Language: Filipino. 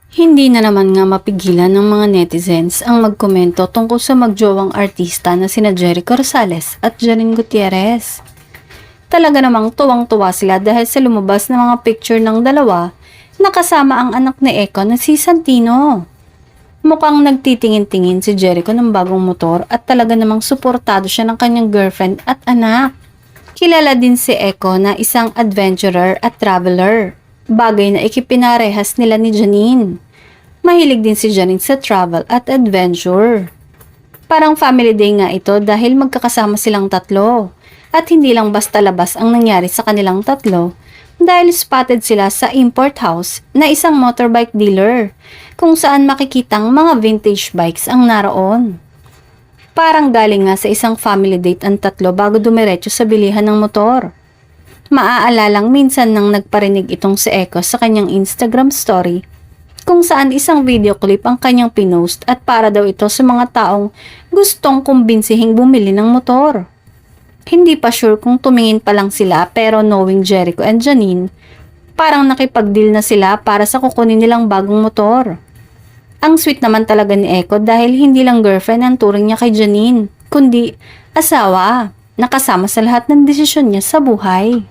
Hindi na naman nga mapigilan ng mga netizens ang magkomento tungkol sa magjowang artista na sina Jericho Rosales at Janine Gutierrez. Talaga namang tuwang-tuwa sila dahil sa lumabas na mga picture ng dalawa na kasama ang anak ni Eko na si Santino. Mukhang nagtitingin-tingin si Jericho ng bagong motor at talaga namang suportado siya ng kanyang girlfriend at anak. Kilala din si Eko na isang adventurer at traveler. Bagay na ikipinarehas nila ni Janine. Mahilig din si Janine sa travel at adventure. Parang family day nga ito dahil magkakasama silang tatlo. At hindi lang basta labas ang nangyari sa kanilang tatlo dahil spotted sila sa import house na isang motorbike dealer kung saan makikitang mga vintage bikes ang naroon. Parang galing nga sa isang family date ang tatlo bago dumiretso sa bilihan ng motor. Maaalalang minsan nang nagparinig itong si Eko sa kanyang Instagram story kung saan isang video clip ang kanyang pinost at para daw ito sa mga taong gustong kumbinsihing bumili ng motor. Hindi pa sure kung tumingin pa lang sila pero knowing Jericho and Janine, parang nakipag-deal na sila para sa kukunin nilang bagong motor. Ang sweet naman talaga ni Eko dahil hindi lang girlfriend ang turing niya kay Janine, kundi asawa, nakasama sa lahat ng desisyon niya sa buhay.